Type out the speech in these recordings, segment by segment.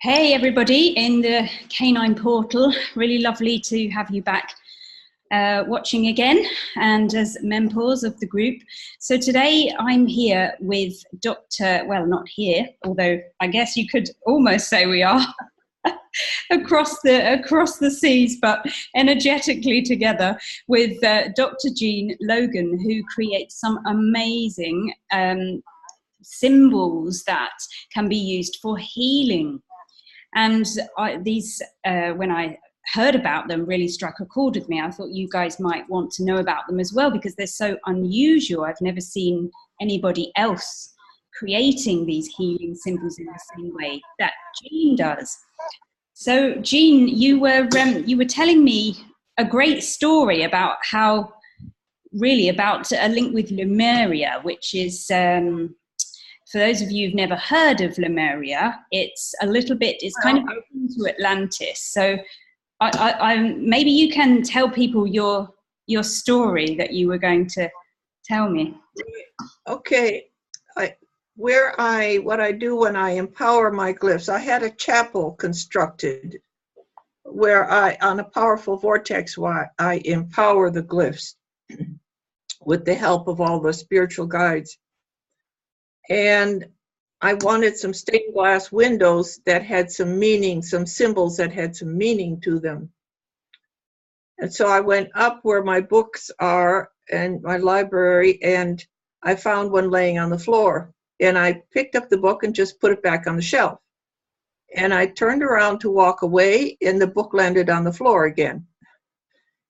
Hey everybody in the Canine portal, really lovely to have you back watching again, and as members of the group. So today I'm here with well, not here, although I guess you could almost say we are across the seas, but energetically together with Dr. Logan, who creates some amazing symbols that can be used for healing. And when I heard about them, really struck a chord with me. I thought you guys might want to know about them as well, because they're so unusual. I've never seen anybody else creating these healing symbols in the same way that Jean does. So Jean, you were telling me a great story about about a link with Lemuria, which is, for those of you who've never heard of Lemuria, it's kind of open to Atlantis. So maybe you can tell people your story that you were going to tell me. Okay. What I do when I empower my glyphs, I had a chapel constructed where on a powerful vortex, I empower the glyphs with the help of all the spiritual guides. And I wanted some stained glass windows that had some meaning, some symbols that had some meaning to them. And so I went up where my books are and my library, and I found one laying on the floor. And I picked up the book and just put it back on the shelf. And I turned around to walk away, and the book landed on the floor again.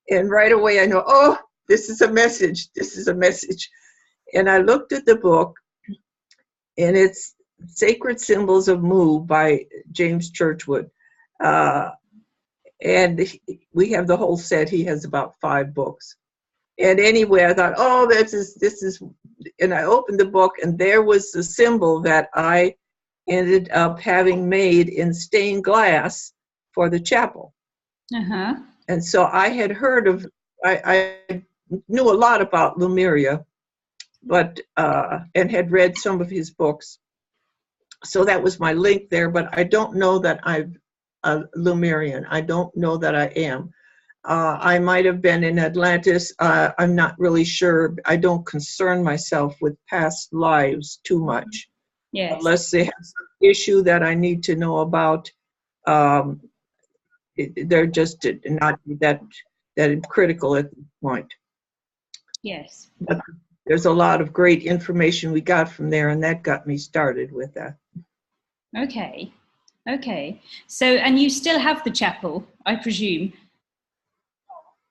And right away I know, oh, this is a message. This is a message. And I looked at the book, and it's Sacred Symbols of Mu by James Churchward. And we have the whole set. He has about 5 books. And anyway, I thought, oh, this is, and I opened the book, and there was the symbol that I ended up having made in stained glass for the chapel. Uh-huh. And so I had heard of, I knew a lot about Lemuria, but and had read some of his books. So that was my link there, but I don't know that I'm a Lemurian. I don't know that I am. I might have been in Atlantis. I'm not really sure. I don't concern myself with past lives too much. Yes. Unless they have some issue that I need to know about. They're just not that critical at this point. Yes. But there's a lot of great information we got from there, and that got me started with that. Okay. So, and you still have the chapel, I presume?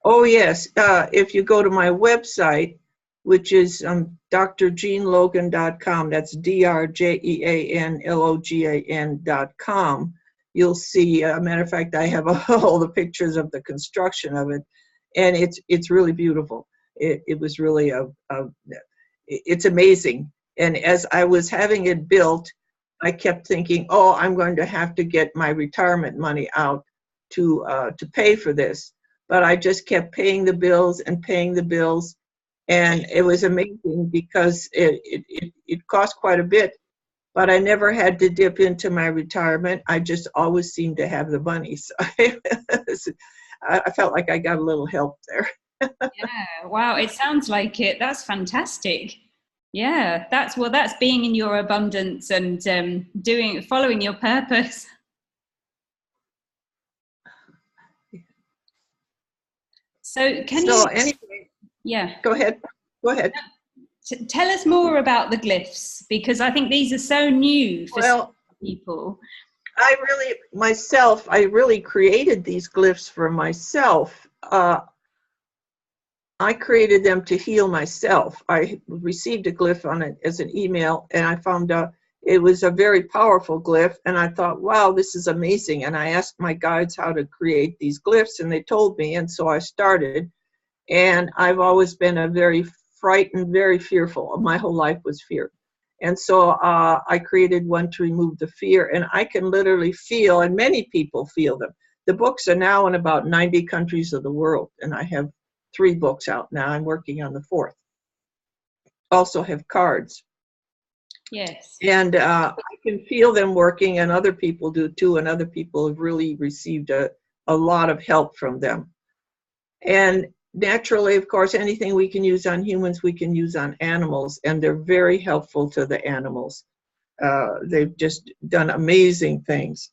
Oh, yes. If you go to my website, which is drjeanlogan.com, that's drjeanlogan.com, you'll see, a matter of fact, I have all the pictures of the construction of it, and it's really beautiful. It was really it's amazing. And as I was having it built, I kept thinking, oh, I'm going to have to get my retirement money out to pay for this. But I just kept paying the bills and paying the bills. And it was amazing because it cost quite a bit, but I never had to dip into my retirement. I just always seemed to have the money. So I felt like I got a little help there. Yeah, wow, it sounds like it. That's fantastic. Yeah, that's being in your abundance and following your purpose. So anyway, yeah, go ahead. Tell us more about the glyphs, because I think these are so new for some people. I really created these glyphs for myself. I created them to heal myself. I received a glyph on it as an email, and I found out it was a very powerful glyph, and I thought, wow, this is amazing. And I asked my guides how to create these glyphs, and they told me, and so I started. And I've always been a very frightened, very fearful. My whole life was fear. And so I created one to remove the fear, and I can literally feel, and many people feel them. The books are now in about 90 countries of the world, and I have 3 books out now. I'm working on the 4th. Also have cards. Yes. And I can feel them working, and other people do too, and other people have really received a lot of help from them. And naturally, of course, anything we can use on humans, we can use on animals, and they're very helpful to the animals. They've just done amazing things.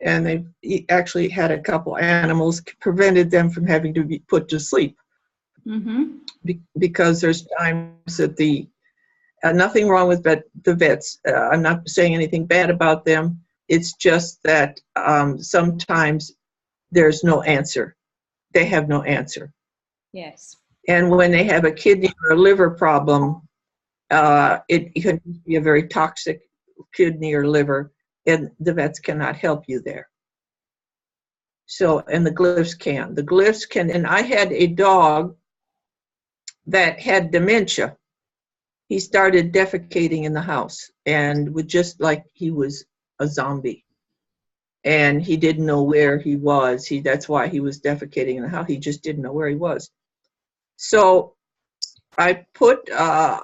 And they've actually had a couple animals, prevented them from having to be put to sleep. Because there's times that nothing wrong with the vets. I'm not saying anything bad about them. It's just that sometimes there's no answer. They have no answer. Yes. And when they have a kidney or a liver problem, it can be a very toxic kidney or liver, and the vets cannot help you there. So, and the glyphs can. The glyphs can, and I had a dog that had dementia. He started defecating in the house and would just like he was a zombie. And he didn't know where he was. That's why he was defecating in the house. He just didn't know where he was. So I put,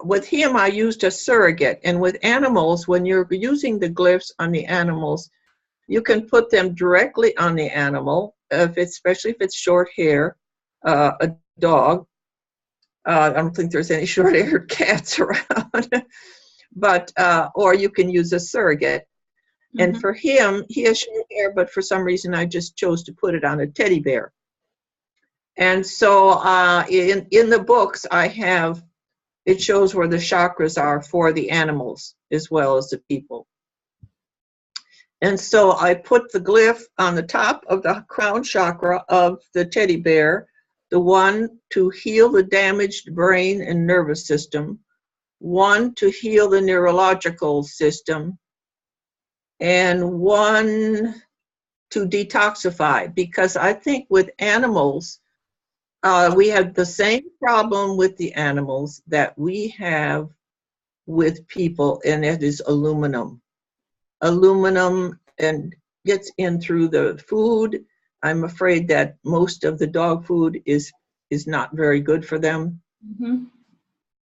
with him, I used a surrogate. And with animals, when you're using the glyphs on the animals, you can put them directly on the animal, especially if it's short hair, a dog. I don't think there's any short-haired cats around, but or you can use a surrogate. And for him, he has short hair, but for some reason I just chose to put it on a teddy bear. And so in the books it shows where the chakras are for the animals as well as the people. And so I put the glyph on the top of the crown chakra of the teddy bear, the one to heal the damaged brain and nervous system, one to heal the neurological system, and one to detoxify. Because I think with animals, we have the same problem with the animals that we have with people, and it is aluminum. Aluminum and gets in through the food. I'm afraid that most of the dog food is not very good for them.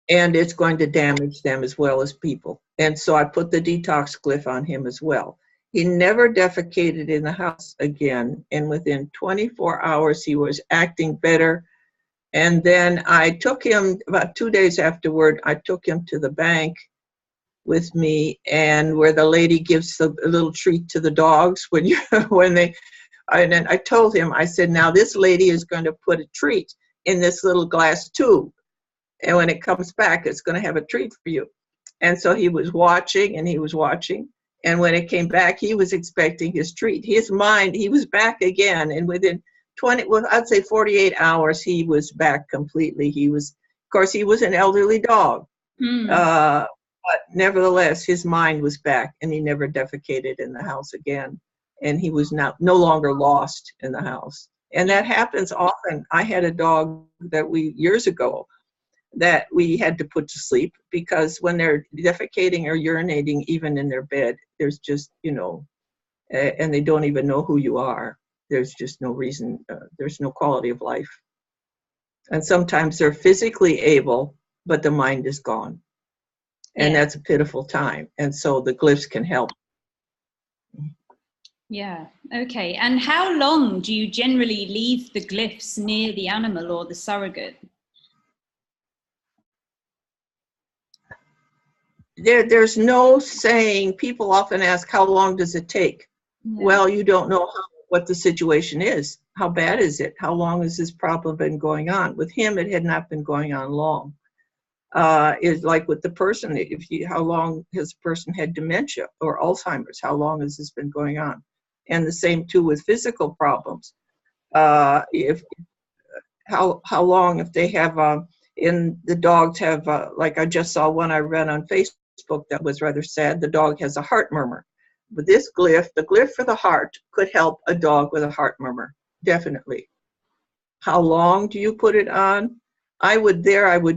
And it's going to damage them as well as people. And so I put the detox glyph on him as well. He never defecated in the house again. And within 24 hours, he was acting better. And then I took him, about 2 days afterward, I took him to the bank with me, and where the lady gives a little treat to the dogs and then I told him, I said, now this lady is going to put a treat in this little glass tube. And when it comes back, it's going to have a treat for you. And so he was watching and he was watching. And when it came back, he was expecting his treat. His mind, he was back again. And within 48 hours, he was back completely. Of course, he was an elderly dog. But nevertheless, his mind was back, and he never defecated in the house again. And he was no longer lost in the house. And that happens often. I had a dog that years ago, that we had to put to sleep, because when they're defecating or urinating, even in their bed, there's just, and they don't even know who you are. There's just no reason, there's no quality of life. And sometimes they're physically able, but the mind is gone. And that's a pitiful time. And so the glyphs can help. Yeah, okay. And how long do you generally leave the glyphs near the animal or the surrogate? There's no saying. People often ask, how long does it take? Yeah. Well, you don't know what the situation is. How bad is it? How long has this problem been going on? With him, it had not been going on long. Is like with the person, how long has the person had dementia or Alzheimer's? How long has this been going on? And the same too with physical problems. How long if they have, the dogs have, like I just saw one I read on Facebook that was rather sad. The dog has a heart murmur. But this glyph, the glyph for the heart, could help a dog with a heart murmur, definitely. How long do you put it on? I would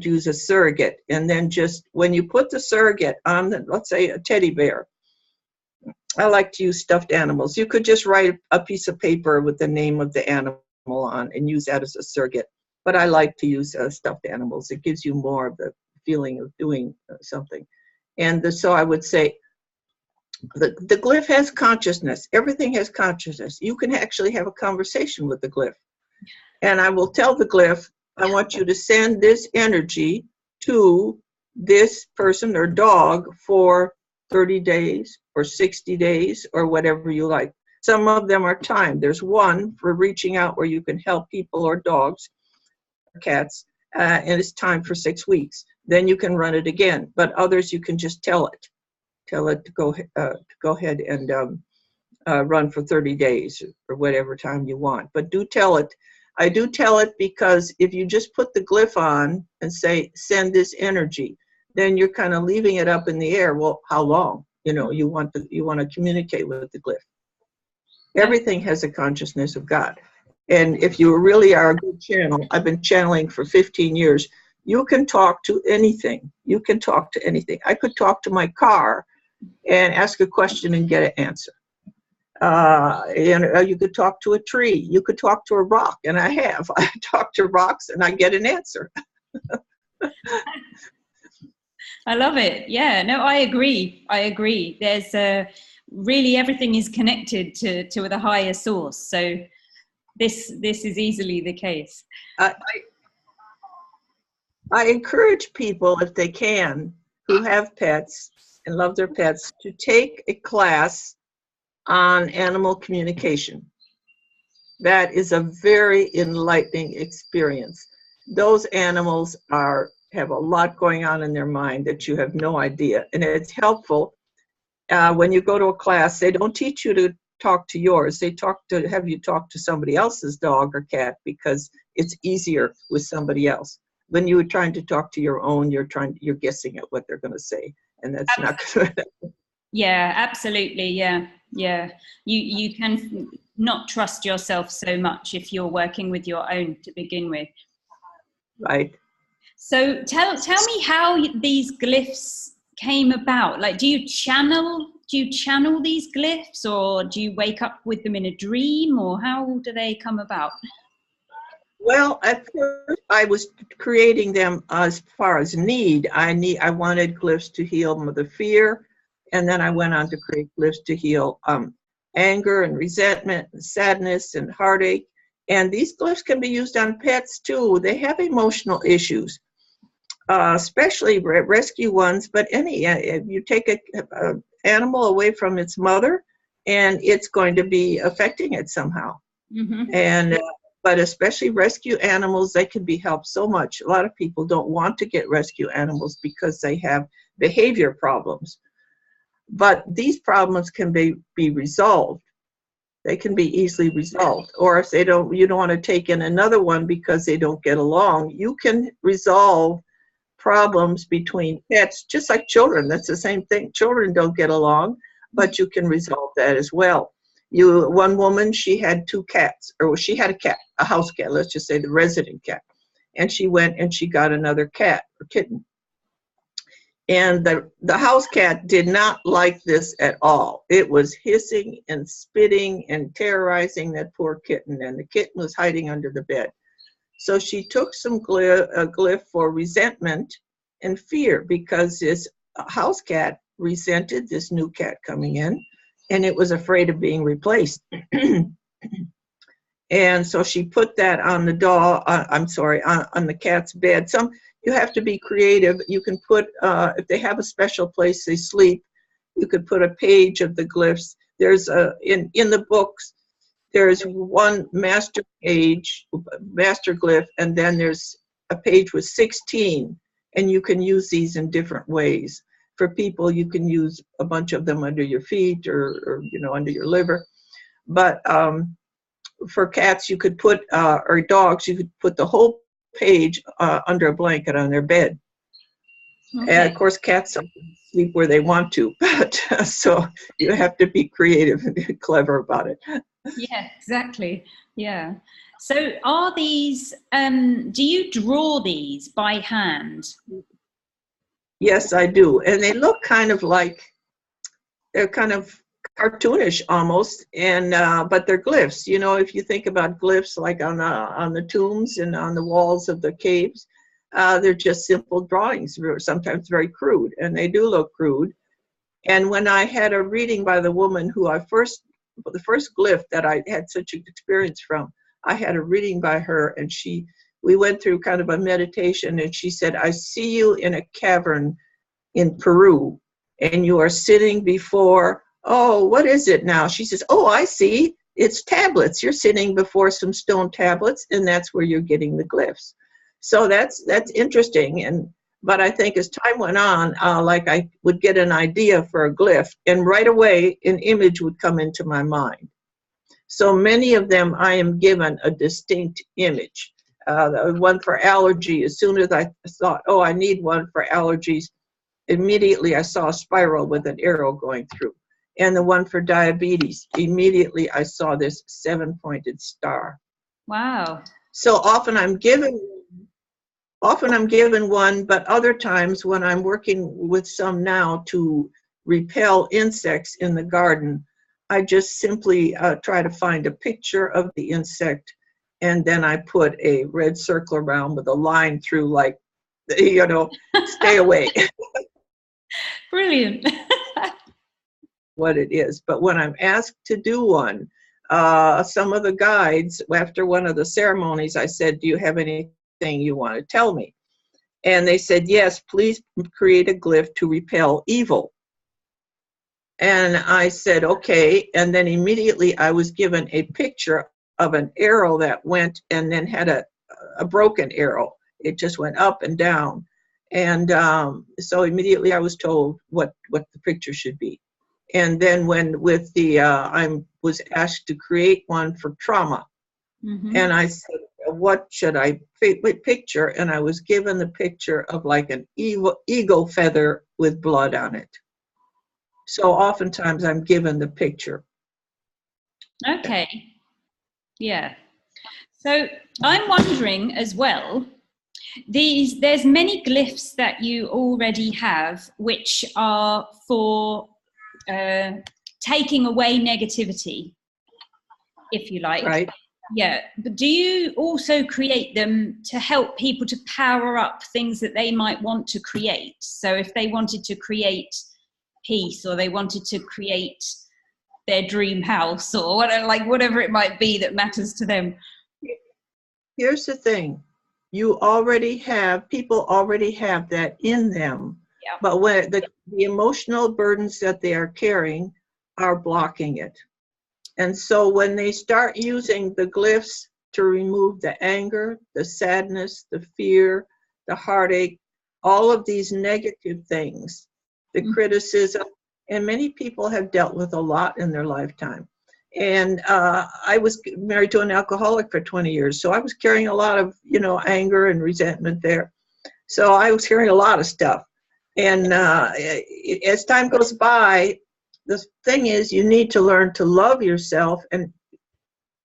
use a surrogate, and then just when you put the surrogate on, let's say a teddy bear. I like to use stuffed animals. You could just write a piece of paper with the name of the animal on and use that as a surrogate. But I like to use stuffed animals. It gives you more of the feeling of doing something. So I would say, the glyph has consciousness. Everything has consciousness. You can actually have a conversation with the glyph. And I will tell the glyph, I want you to send this energy to this person or dog for 30 days or 60 days or whatever you like. Some of them are timed. There's one for reaching out where you can help people or dogs or cats, and it's timed for 6 weeks. Then you can run it again. But others, you can just tell it to go ahead and run for 30 days or whatever time you want. But do tell it. I do tell it because if you just put the glyph on and say, send this energy, then you're kind of leaving it up in the air. Well, how long? You know, you want to communicate with the glyph. Everything has a consciousness of God. And if you really are a good channel, I've been channeling for 15 years, you can talk to anything. You can talk to anything. I could talk to my car and ask a question and get an answer. You could talk to a tree. You could talk to a rock, and I have. I talk to rocks and I get an answer. I love it. Yeah, no, I agree. There's really everything is connected to the higher source. So this is easily the case. I encourage people, if they can, who have pets and love their pets, to take a class on animal communication. That is a very enlightening experience. Those animals have a lot going on in their mind that you have no idea. And it's helpful when you go to a class. They don't teach you to talk to yours. They have you talk to somebody else's dog or cat because it's easier with somebody else. When you're trying to talk to your own, you're guessing at what they're going to say, and that's not good. Yeah, absolutely. Yeah. You can not trust yourself so much if you're working with your own to begin with. Right. So tell me how these glyphs came about. Like, do you channel these glyphs, or do you wake up with them in a dream, or how do they come about? Well, at first I was creating them as far as need. I wanted glyphs to heal the fear, and then I went on to create glyphs to heal anger and resentment and sadness and heartache. And these glyphs can be used on pets too. They have emotional issues, especially rescue ones. But if you take an animal away from its mother, and it's going to be affecting it somehow. Mm-hmm. But especially rescue animals, they can be helped so much. A lot of people don't want to get rescue animals because they have behavior problems. But these problems can be resolved. They can be easily resolved. Or if you don't want to take in another one because they don't get along, you can resolve problems between pets, just like children. That's the same thing. Children don't get along, but you can resolve that as well. One woman, she had 2 cats, or she had a cat, a house cat, let's just say the resident cat. And she went and she got another cat or kitten. And the house cat did not like this at all. It was hissing and spitting and terrorizing that poor kitten, and the kitten was hiding under the bed. So she took some glyph for resentment and fear, because this house cat resented this new cat coming in, and it was afraid of being replaced. And so she put that on the on the cat's bed. You have to be creative. You can put, if they have a special place they sleep, you could put a page of the glyphs. There's in the books, there's one master glyph, and then there's a page with 16, and you can use these in different ways. For people, you can use a bunch of them under your feet or under your liver. But for cats, you could put, or dogs, you could put the whole page under a blanket on their bed. Okay. And of course, cats sleep where they want to, but so you have to be creative and clever about it. Yeah, exactly. Yeah. So are these, do you draw these by hand? Yes, I do. And they look kind of like, they're kind of cartoonish almost, and but they're glyphs. If you think about glyphs like on the tombs and on the walls of the caves, They're just simple drawings, sometimes very crude, and they do look crude. And when I had a reading by the woman who the first glyph that I had such an experience from, I had a reading by her, and we went through kind of a meditation, and she said, I see you in a cavern in Peru, and you are sitting before, oh, what is it now? She says, oh, I see, it's tablets. You're sitting before some stone tablets, and that's where you're getting the glyphs. So that's interesting. But I think as time went on, like I would get an idea for a glyph, and right away an image would come into my mind. So many of them I am given a distinct image. The one for allergy, as soon as I thought, oh, I need one for allergies, immediately I saw a spiral with an arrow going through. And the one for diabetes, immediately I saw this 7-pointed star. Wow. So often I'm given one, but other times when I'm working with some now to repel insects in the garden, I just simply try to find a picture of the insect, and then I put a red circle around with a line through, like, stay away. Brilliant. What it is. But when I'm asked to do one, some of the guides, after one of the ceremonies, I said, do you have anything you want to tell me? And they said, yes, please create a glyph to repel evil. And I said, okay. And then immediately I was given a picture of an arrow that went and then had a broken arrow. It just went up and down. And so immediately I was told what the picture should be. And then I was asked to create one for trauma. Mm-hmm. And I said, what should I picture? And I was given the picture of like an eagle feather with blood on it. So oftentimes I'm given the picture. Okay. Yeah. So I'm wondering as well, there's many glyphs that you already have which are for taking away negativity, if you like. Right. Yeah. But do you also create them to help people to power up things that they might want to create? So if they wanted to create peace, or they wanted to create their dream house, or whatever it might be that matters to them. Here's the thing. People already have that in them. Yeah. But when the emotional burdens that they are carrying are blocking it. And so when they start using the glyphs to remove the anger, the sadness, the fear, the heartache, all of these negative things, the criticism, and many people have dealt with a lot in their lifetime. And I was married to an alcoholic for 20 years, so I was carrying a lot of, anger and resentment there. So I was carrying a lot of stuff. And as time goes by, the thing is, you need to learn to love yourself. And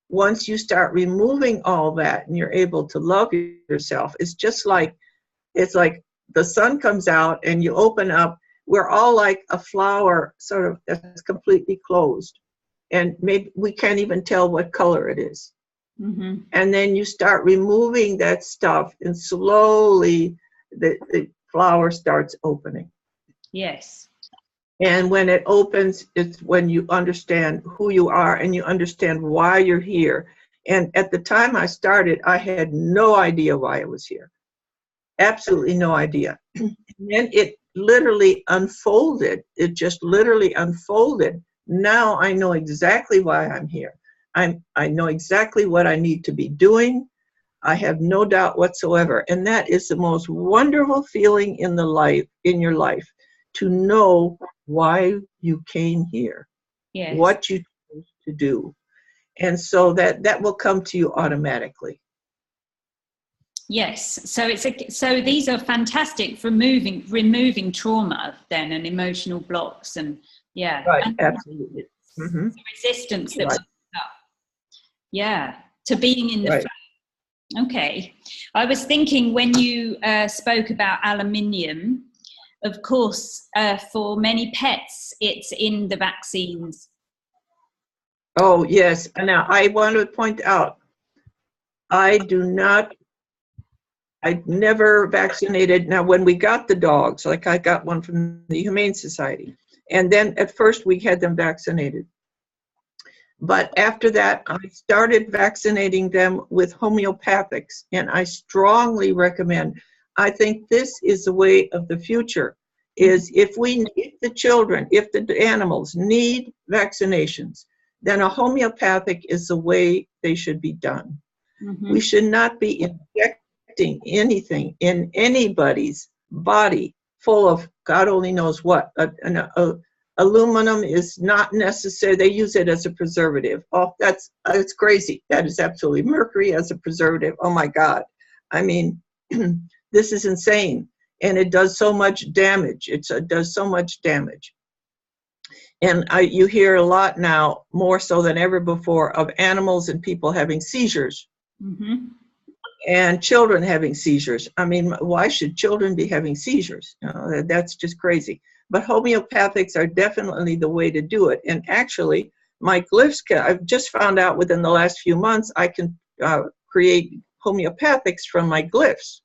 once you start removing all that and you're able to love yourself, it's like the sun comes out and you open up. We're all like a flower sort of that's completely closed. And maybe we can't even tell what color it is. Mm-hmm. And then you start removing that stuff, and slowly the flower starts opening. Yes. And when it opens, it's when you understand who you are and you understand why you're here. And at the time I started, I had no idea why I was here. Absolutely no idea. And then it literally unfolded. It just literally unfolded. Now I know exactly why I'm here. I know exactly what I need to be doing. I have no doubt whatsoever. And that is the most wonderful feeling in your life, to know why you came here, yes, what you chose to do. And so that will come to you automatically. Yes. So these are fantastic for removing trauma then, and emotional blocks, and yeah. Right, and absolutely. Mm-hmm. The resistance that right. up. Yeah, to being in the right. flow. Okay. I was thinking when you spoke about aluminium, of course, for many pets, it's in the vaccines. Oh, yes. Now, I want to point out, I do not I never vaccinated. Now, when we got the dogs, like I got one from the Humane Society, and then at first we had them vaccinated. But after that, I started vaccinating them with homeopathics, and I strongly recommend. I think this is the way of the future, is if the animals need vaccinations, then a homeopathic is the way they should be done. We should not be injecting anything in anybody's body full of God only knows what. Aluminum is not necessary. They use it as a preservative. Oh, that's crazy. That is absolutely mercury as a preservative. Oh my God. I mean, this is insane. And it does so much damage. It does so much damage. And you hear a lot now, more so than ever before, of animals and people having seizures. And children having seizures. I mean, why should children be having seizures? You know, that's just crazy. But homeopathics are definitely the way to do it. And actually, my glyphs, I've just found out within the last few months, I can create homeopathics from my glyphs.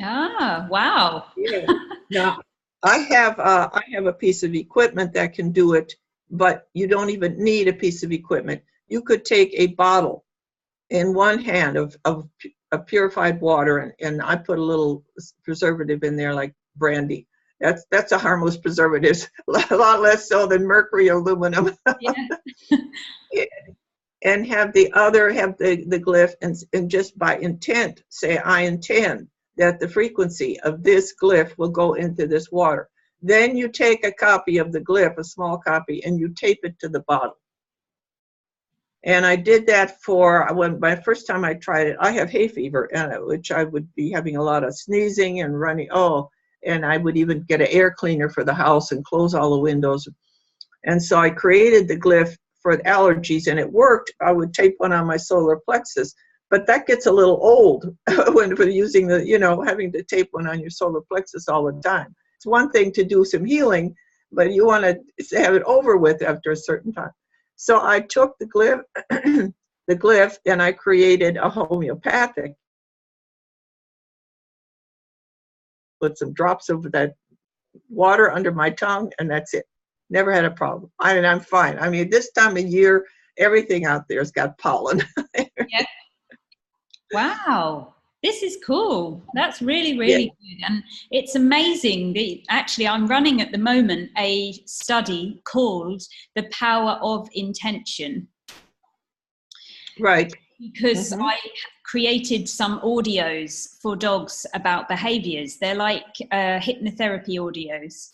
Ah, wow. Yeah. Now, I have a piece of equipment that can do it, but you don't even need a piece of equipment. You could take a bottle in one hand of purified water, and I put a little preservative in there like brandy. That's a harmless preservative, a lot less so than mercury or aluminum. Yeah. And have the glyph, and just by intent say, I intend that the frequency of this glyph will go into this water. Then you take a copy of the glyph, a small copy, and you tape it to the bottle. And I did that my first time I tried it. I have hay fever, which I would be having a lot of sneezing and running. And I would even get an air cleaner for the house and close all the windows. And so I created the glyph for allergies, and it worked. I would tape one on my solar plexus, but that gets a little old when using having to tape one on your solar plexus all the time. It's one thing to do some healing, but you want to have it over with after a certain time. So I took the glyph, and I created a homeopathic. Put some drops of that water under my tongue, and that's it. Never had a problem. I'm fine. I mean, this time of year, everything out there's got pollen. Yeah. Wow. This is cool. That's really, really good. And it's amazing. Actually, I'm running at the moment a study called The Power of Intention. Right. Because I created some audios for dogs about behaviors. They're like hypnotherapy audios.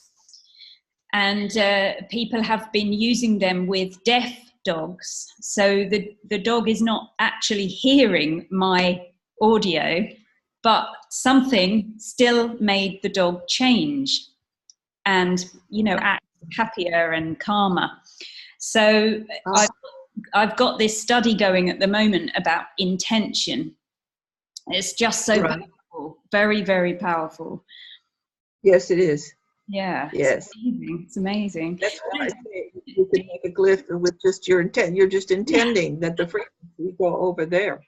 And people have been using them with deaf dogs. So the dog is not actually hearing my audio, but something still made the dog change and, act happier and calmer. So I've got this study going at the moment about intention. It's just so powerful, very, very powerful. Yes, it is. Yeah. Yes. It's amazing. That's why I say you can make a glyph with just your intent. You're just intending that the frequency go over there.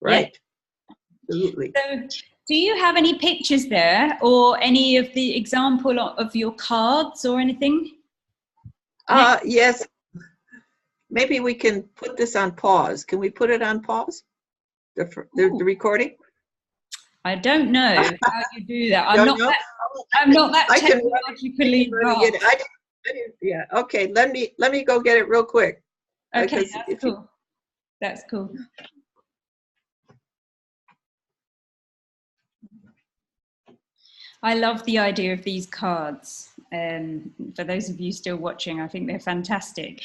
Right. Yeah. Absolutely. So do you have any pictures there or any of the example of your cards or anything? Yes. Maybe we can put this on pause. Can we put it on pause? The recording? I don't know how you do that. I'm not that technologically involved. Yeah. Okay. Let me go get it real quick. Okay. That's cool. That's cool. I love the idea of these cards. For those of you still watching, I think they're fantastic.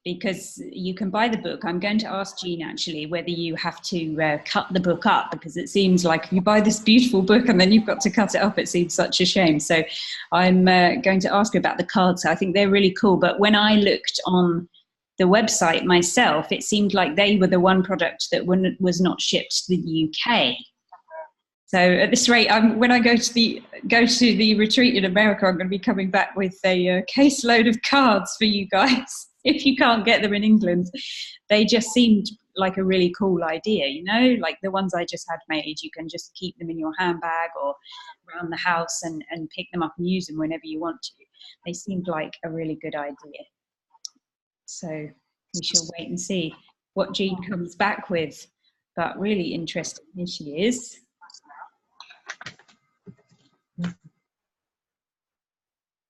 Because you can buy the book. I'm going to ask Jean actually whether you have to cut the book up, because it seems like if you buy this beautiful book and then you've got to cut it up, it seems such a shame. So I'm going to ask her about the cards. I think they're really cool. But when I looked on the website myself, it seemed like they were the one product that was not shipped to the UK. So at this rate, when I go to the retreat in America, I'm going to be coming back with a caseload of cards for you guys. If you can't get them in England, they just seemed like a really cool idea, you know, like the ones I just had made. You can just keep them in your handbag or around the house and pick them up and use them whenever you want to. They seemed like a really good idea. So we shall wait and see what Jean comes back with. But really interesting. Here she is.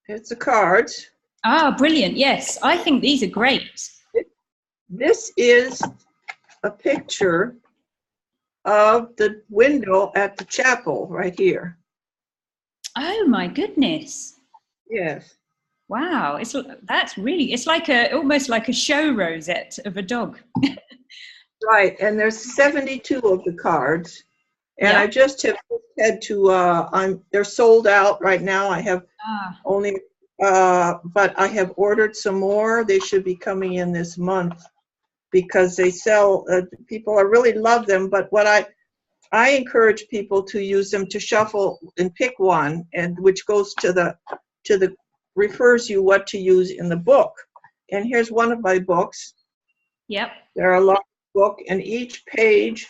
It's the cards. Ah, brilliant. Yes, I think these are great. This is a picture of the window at the chapel right here. Oh my goodness. Yes. Wow. That's like almost like a show rosette of a dog. Right, and there's 72 of the cards, and Yeah. I just have had to. They're sold out right now. I have only, but I have ordered some more. They should be coming in this month because they sell. People really love them. But what I encourage people to use them to shuffle and pick one, and which goes to the refers you what to use in the book. And here's one of my books. Yep. There are a lot. Book, and each page,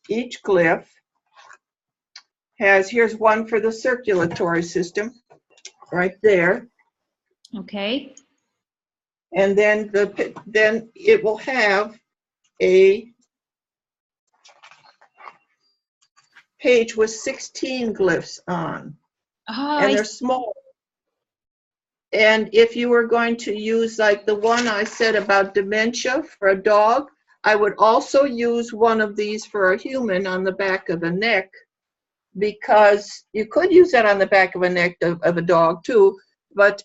each glyph has, here's one for the circulatory system right there, Okay. and then then it will have a page with 16 glyphs on, and they're small. And if you were going to use like the one I said about dementia for a dog, I would also use one of these for a human on the back of the neck, because you could use that on the back of a neck of a dog too, but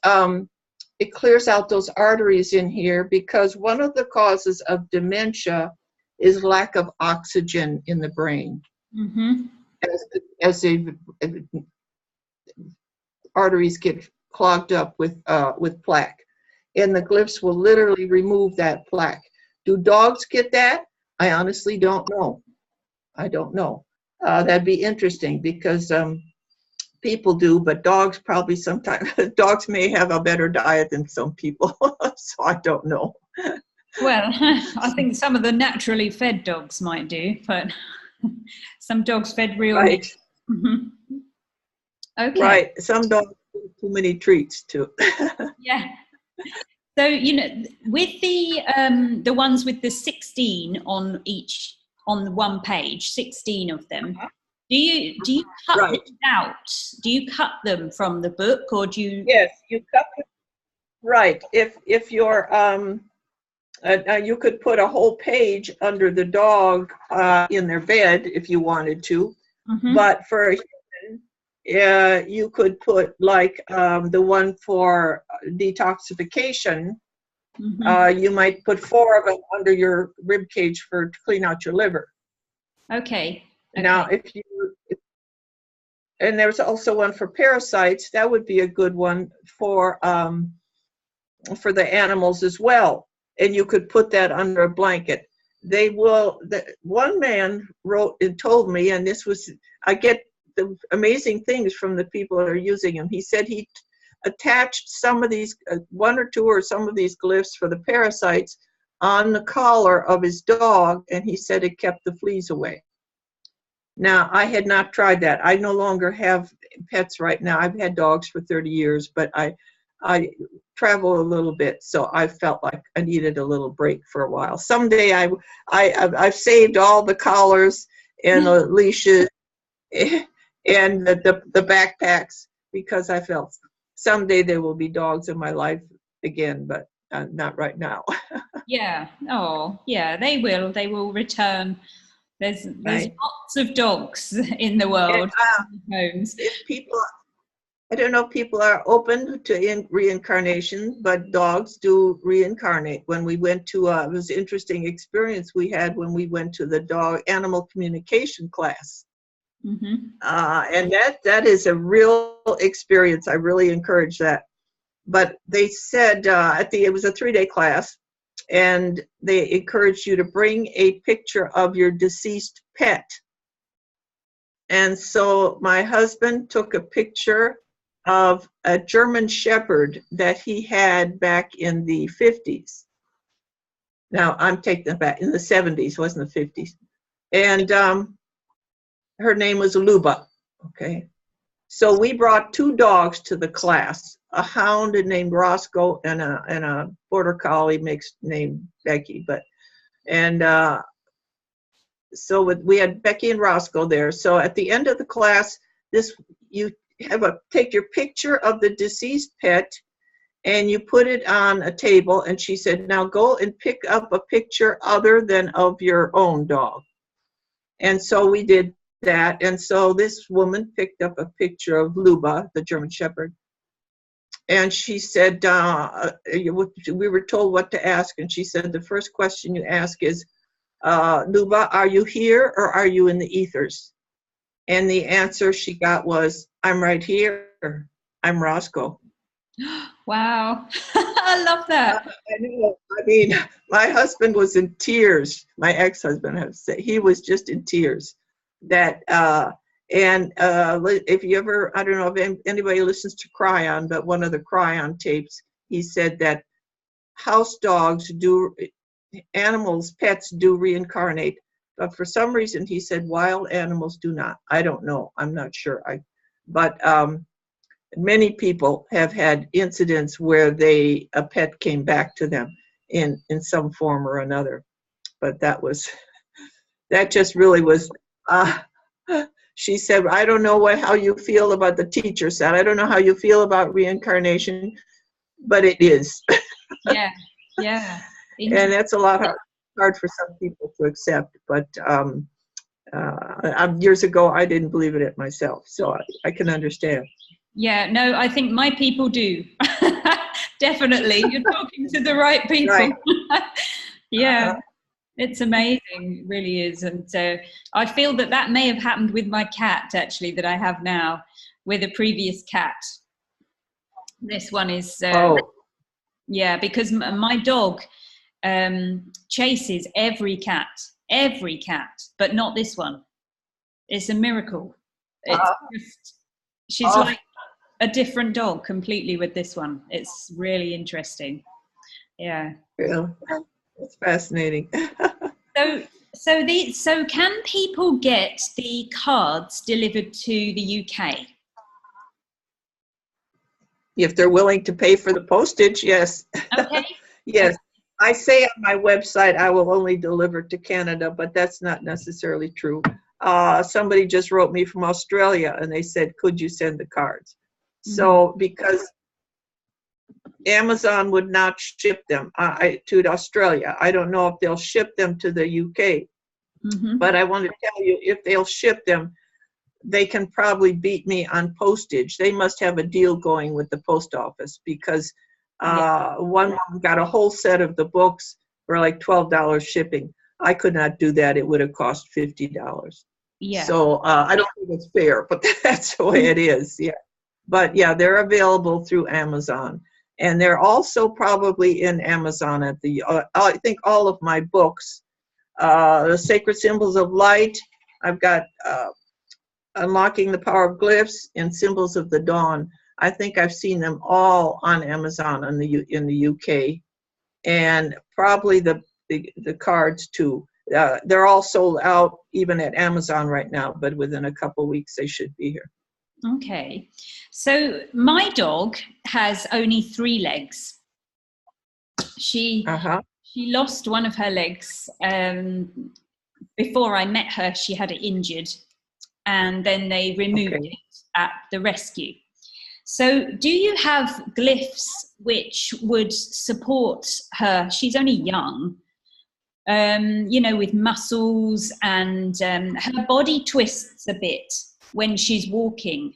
it clears out those arteries in here, because one of the causes of dementia is lack of oxygen in the brain. Mm-hmm. As the arteries get clogged up with plaque, and the glyphs will literally remove that plaque. Do dogs get that? I honestly don't know. I don't know. That'd be interesting, because people do, but dogs probably sometimes, dogs may have a better diet than some people, so I don't know. Well, I think some of the naturally fed dogs might do, but some dogs fed real meat. Mm-hmm. Okay. Right. Some dogs eat too many treats too. Yeah. So, you know, with the ones with the 16 on one page, 16 of them, do you cut them out? Do you cut them from the book, or do you? Yes, you cut them. Right. If you're you could put a whole page under the dog in their bed if you wanted to, but for a human, you could put like the one for detoxification. You might put 4 of them under your rib cage to clean out your liver. Okay. Now, and there's also one for parasites. That would be a good one for the animals as well. And you could put that under a blanket. They will. One man wrote and told me, and I get the amazing things from the people that are using them. He said he attached some of these, 1 or 2 or some of these glyphs for the parasites on the collar of his dog, and he said it kept the fleas away. Now, I had not tried that. I no longer have pets right now. I've had dogs for 30 years, but I travel a little bit, so I felt like I needed a little break for a while. Someday I've saved all the collars and the leashes and the backpacks, because I felt someday there will be dogs in my life again, but not right now. Yeah. Oh, yeah, they will. They will return. There's lots of dogs in the world. Homes. If people, I don't know if people are open to reincarnation, but dogs do reincarnate. When we went to, it was an interesting experience we had when we went to the dog animal communication class. And that is a real experience. I really encourage that. But they said it was a 3-day class, and they encouraged you to bring a picture of your deceased pet. And so my husband took a picture of a German Shepherd that he had back in the 50s. Now I'm taking that back. In the 70s, wasn't the 50s. And her name was Luba. Okay. So we brought 2 dogs to the class, a hound named Roscoe and a border collie mixed named Becky. So we had Becky and Roscoe there. So at the end of the class, you take your picture of the deceased pet and you put it on a table. And she said, now go and pick up a picture other than of your own dog. And so we did that. And so this woman picked up a picture of Luba, the German Shepherd. And she said, we were told what to ask. And she said, the first question you ask is, Luba, are you here or are you in the ethers? And the answer she got was, I'm right here. I'm Roscoe. Wow. I love that. I mean, my husband was in tears. My ex-husband, I have to say, he was just in tears. If you ever, I don't know if anybody listens to Cryon, but one of the Cryon tapes, he said that house dogs pets do reincarnate. But for some reason, he said wild animals do not. I don't know. I'm not sure. But many people have had incidents where a pet came back to them in some form or another. But that just really was, she said, I don't know how you feel about, the teacher said, I don't know how you feel about reincarnation, but it is. Yeah, yeah. And that's a lot hard for some people to accept. But years ago, I didn't believe it myself, so I can understand. Yeah, no, I think my people do. Definitely. You're talking to the right people. Right. Yeah, it's amazing. It really is. And so I feel that may have happened with my cat, actually, that I have now, with a previous cat. This one is, yeah, because my dog chases every cat, but not this one. It's a miracle. It's just, she's like a different dog completely with this one. It's really interesting. Yeah. Yeah, it's fascinating. So can people get the cards delivered to the UK? If they're willing to pay for the postage, yes. Okay. Yes. I say on my website I will only deliver to Canada, but that's not necessarily true. Somebody just wrote me from Australia and they said, could you send the cards? Mm-hmm. So because Amazon would not ship them to Australia. I don't know if they'll ship them to the UK, mm-hmm. but I want to tell you, if they'll ship them, they can probably beat me on postage. They must have a deal going with the post office, because one woman got a whole set of the books for like $12 shipping. I could not do that. It would have cost $50. Yeah. So I don't think it's fair, but that's the way it is. Yeah. But yeah, they're available through Amazon. And they're also probably in Amazon I think all of my books, The Sacred Symbols of Light, I've got Unlocking the Power of Glyphs and Symbols of the Dawn. I think I've seen them all on Amazon in the UK, and probably the cards too. They're all sold out even at Amazon right now, but within a couple weeks they should be here. Okay, so my dog has only 3 legs. She lost one of her legs before I met her. She had it injured, and then they removed it at the rescue. So do you have glyphs which would support her? She's only young, with muscles, and her body twists a bit when she's walking.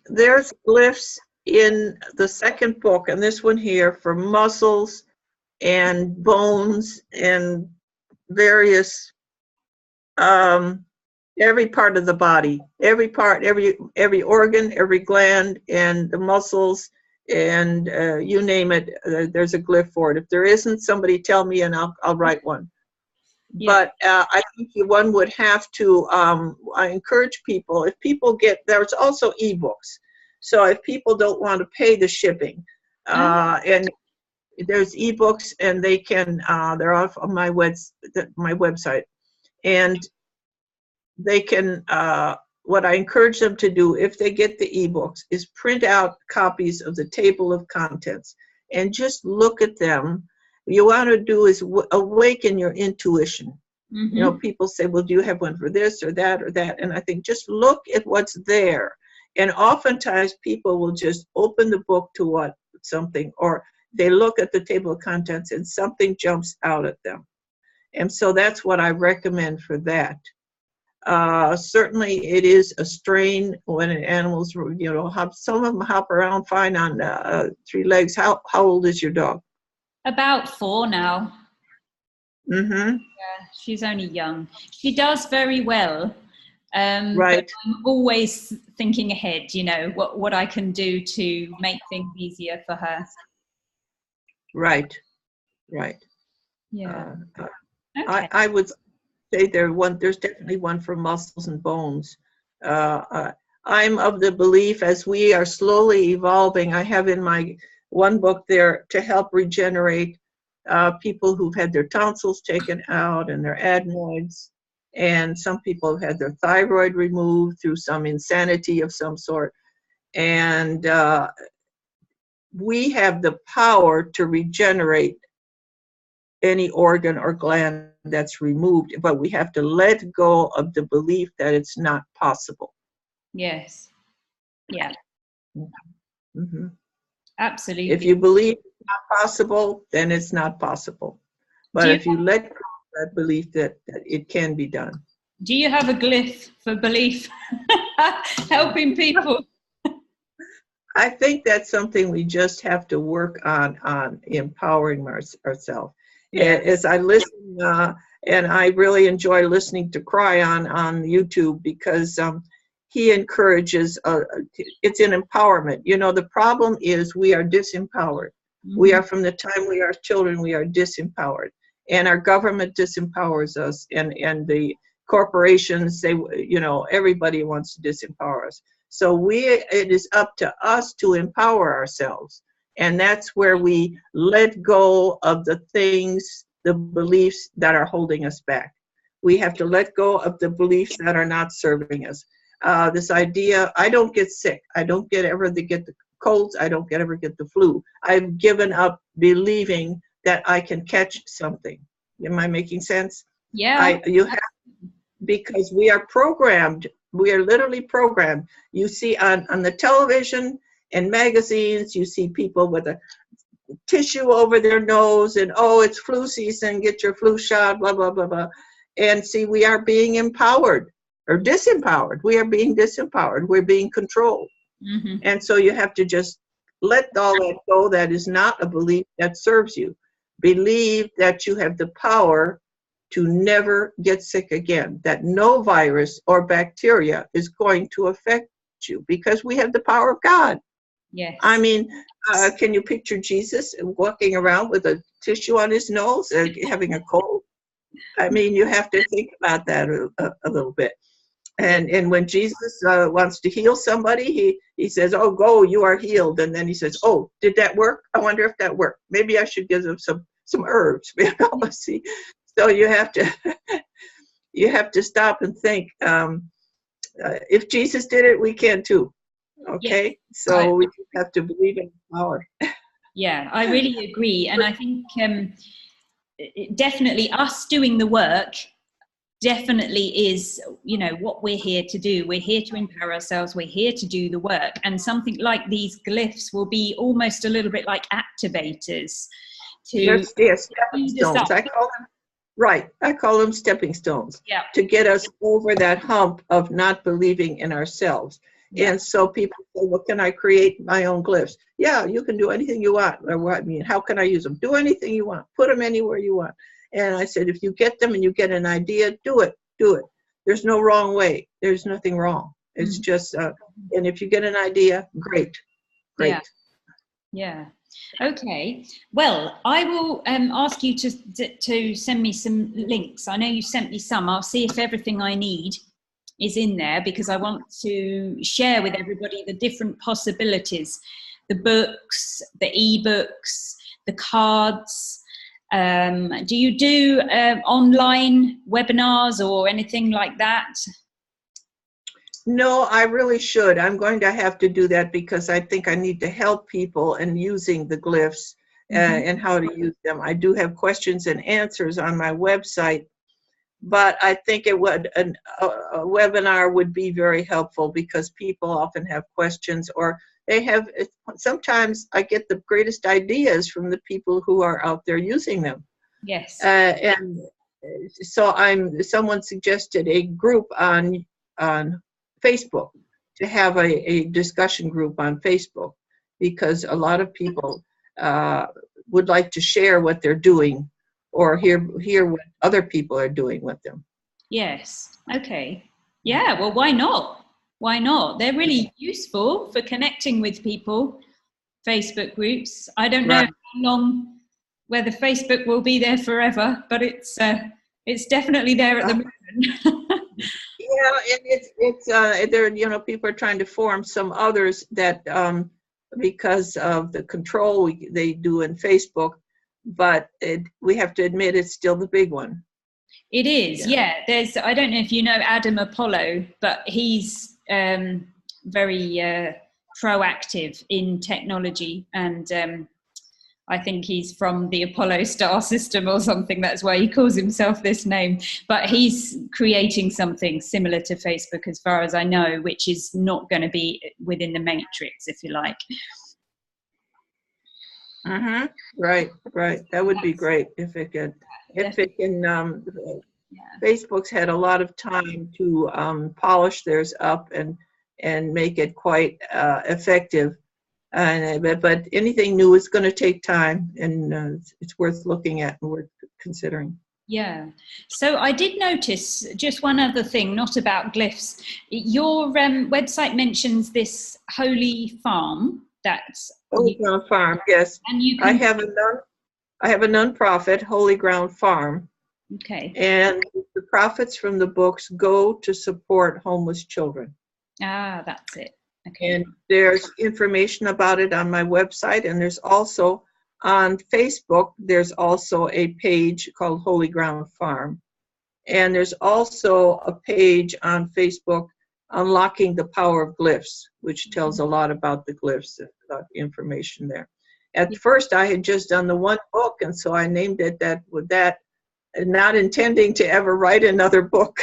There's glyphs in the second book, and this one here, for muscles and bones and various every part of the body, every part, every organ, every gland, and the muscles, and you name it, there's a glyph for it. If there isn't, somebody tell me and I'll write one. Yeah. But I think one would have to, I encourage people, if people there's also ebooks. So if people don't want to pay the shipping, And there's ebooks, and they can they're off on my website, and they can what I encourage them to do if they get the ebooks is print out copies of the table of contents and just look at them. What you want to do is awaken your intuition. You know, people say, well, do you have one for this or that or that? And I think just look at what's there. And oftentimes people will just open the book to something, or they look at the table of contents and something jumps out at them. And so that's what I recommend for that. Certainly it is a strain when animals, you know, some of them hop around fine on 3 legs. How old is your dog? About 4 now. Yeah, she's only young. She does very well. Right. But I'm always thinking ahead, you know, what I can do to make things easier for her. Right. Yeah. Okay. I would say there's definitely one for muscles and bones. I'm of the belief, as we are slowly evolving, I have in my one book there to help regenerate people who've had their tonsils taken out and their adenoids, and some people have had their thyroid removed through some insanity of some sort. And we have the power to regenerate any organ or gland that's removed, but we have to let go of the belief that it's not possible. Yes. Yeah. Absolutely. If you believe it's not possible, then it's not possible. But if you let go of that belief that it can be done. Do you have a glyph for belief? Helping people? I think that's something we just have to work on empowering ourselves. Yeah. As I listen, and I really enjoy listening to Cry on YouTube, because he encourages, it's an empowerment. You know, the problem is we are disempowered. We are, from the time we are children, we are disempowered. And our government disempowers us, and the corporations, they, you know, everybody wants to disempower us. So it is up to us to empower ourselves. And that's where we let go of the things, the beliefs that are holding us back. We have to let go of the beliefs that are not serving us. This idea, I don't get sick. I don't ever get the colds. I don't ever get the flu. I've given up believing that I can catch something. Am I making sense? Yeah. Because we are programmed. We are literally programmed. You see on the television and magazines, you see people with a tissue over their nose and, oh, it's flu season, get your flu shot, blah, blah, blah, blah. And see, we are being empowered or disempowered. We are being disempowered. We're being controlled. And so you have to just let all that go. That is not a belief that serves you. Believe that you have the power to never get sick again, that no virus or bacteria is going to affect you, because we have the power of God. Yes. I mean, can you picture Jesus walking around with a tissue on his nose and having a cold? I mean, you have to think about that a little bit. And when Jesus wants to heal somebody, he says, oh, go, you are healed. And then he says, oh, did that work? I wonder if that worked. Maybe I should give them some herbs. See? So you have to stop and think. If Jesus did it, we can too. Okay, yes. So we have to believe in power. Yeah, I really agree, and I think definitely us doing the work definitely is, you know, what we're here to do. We're here to empower ourselves. We're here to do the work, and something like these glyphs will be almost a little bit like activators to stepping stones. I call them stepping stones. Yeah. To get us over that hump of not believing in ourselves. Yeah. And so people say, well, can I create my own glyphs? Yeah, you can do anything you want. Or what I mean, how can I use them? Do anything you want. Put them anywhere you want. And I said, if you get them and you get an idea, do it. There's no wrong way. There's nothing wrong. It's just, and if you get an idea, great. Yeah. Okay. Well, I will ask you to send me some links. I know you sent me some. I'll see if everything I need is in there, because I want to share with everybody the different possibilities. the books, the e-books, the cards. Do you do online webinars or anything like that? No, I really should. I'm going to have to do that because I think I need to help people in using the glyphs and how to use them. I do have questions and answers on my website, but I think a webinar would be very helpful because people often have questions, or they have, sometimes I get the greatest ideas from the people who are out there using them. Yes. And so someone suggested a group on Facebook, to have a discussion group on Facebook, because a lot of people would like to share what they're doing or hear what other people are doing with them. Yes. Okay. Yeah. Well, why not? Why not? They're really useful for connecting with people. Facebook groups. I don't know how long, whether Facebook will be there forever, but it's definitely there at the moment. Yeah, and there, people are trying to form some others that because of the control they do in Facebook, but we have to admit it's still the big one. It is, yeah. There's, I don't know if you know Adam Apollo, but he's very proactive in technology, and I think he's from the Apollo star system or something. That's why he calls himself this name. But he's creating something similar to Facebook, as far as I know, which is not going to be within the matrix, if you like. Right. That would be great if it can. Facebook's had a lot of time to polish theirs up and make it quite effective. But anything new is going to take time, and it's worth looking at and worth considering. Yeah. So I did notice just one other thing, not about glyphs. Your website mentions this holy farm. That's Holy Ground Farm, yes. And you can, I have a nonprofit, Holy Ground Farm. Okay. And the profits from the books go to support homeless children. Ah, that's it. Okay. And there's information about it on my website, and there's also on Facebook, there's also a page called Holy Ground Farm. And there's also a page on Facebook, Unlocking the Power of Glyphs, which tells a lot about the glyphs and about the information there. At first, I had just done the one book, and so I named it that, not intending to ever write another book.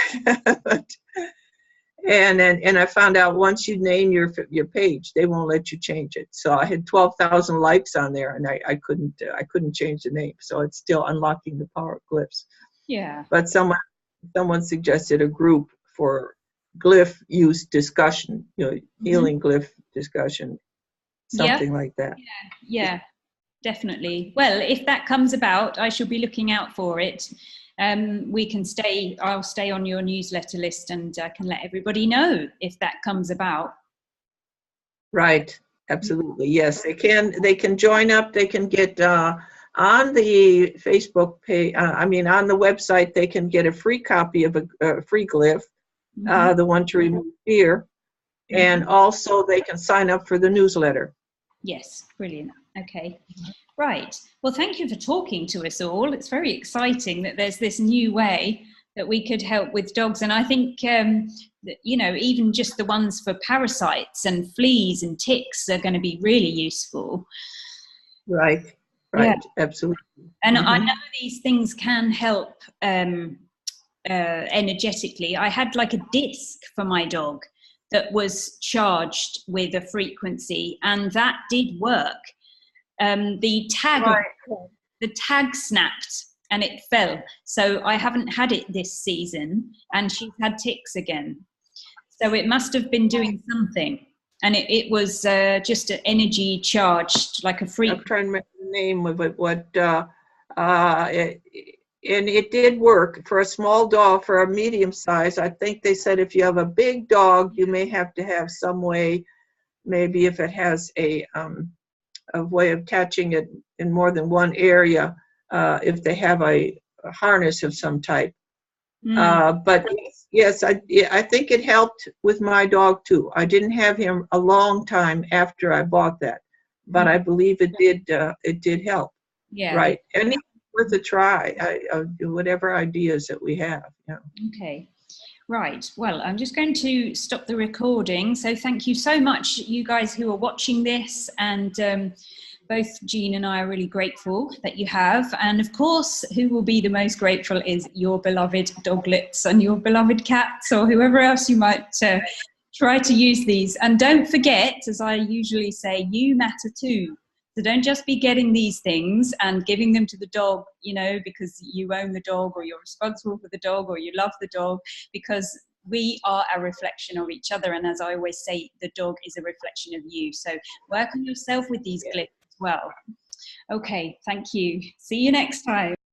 And I found out once you name your page, they won't let you change it. So I had 12,000 likes on there, and I couldn't change the name. So it's still Unlocking the Power of Glyphs. Yeah. But someone suggested a group for glyph use discussion, healing glyph discussion, something like that. Yeah, definitely. Well, if that comes about, I shall be looking out for it. I'll stay on your newsletter list, and I can let everybody know if that comes about. Right. Absolutely. Yes, they can join up. They can get on the Facebook page, on the website, they can get a free copy of a free glyph, the one to remove fear. And also they can sign up for the newsletter. Yes, brilliant. Okay. Right. Well, thank you for talking to us all. It's very exciting that there's this new way that we could help with dogs. And I think, that, even just the ones for parasites and fleas and ticks are going to be really useful. Right. Yeah. Absolutely. And I know these things can help energetically. I had like a disc for my dog that was charged with a frequency, and that did work. The tag snapped and it fell, so I haven't had it this season, and she's had ticks again, so it must have been doing something, and it was just an energy charged, like a frequency. I'm trying to remember the name of it. And it did work for a small dog. For a medium size, I think they said if you have a big dog, you may have to have some way, maybe if it has a way of catching it in more than one area, if they have a harness of some type. But yes, I think it helped with my dog too. I didn't have him a long time after I bought that, but I believe it did help. Yeah. Right. Anything worth a try. Whatever ideas that we have. Yeah. Okay. Right. Well, I'm just going to stop the recording. So thank you so much, you guys who are watching this, and both Jean and I are really grateful that you have. And of course, who will be the most grateful is your beloved doglets and your beloved cats, or whoever else you might try to use these. And don't forget, as I usually say, you matter too. So don't just be getting these things and giving them to the dog, you know, because you own the dog or you're responsible for the dog or you love the dog, because we are a reflection of each other. And as I always say, the dog is a reflection of you. So work on yourself with these glyphs as well. Okay, thank you. See you next time.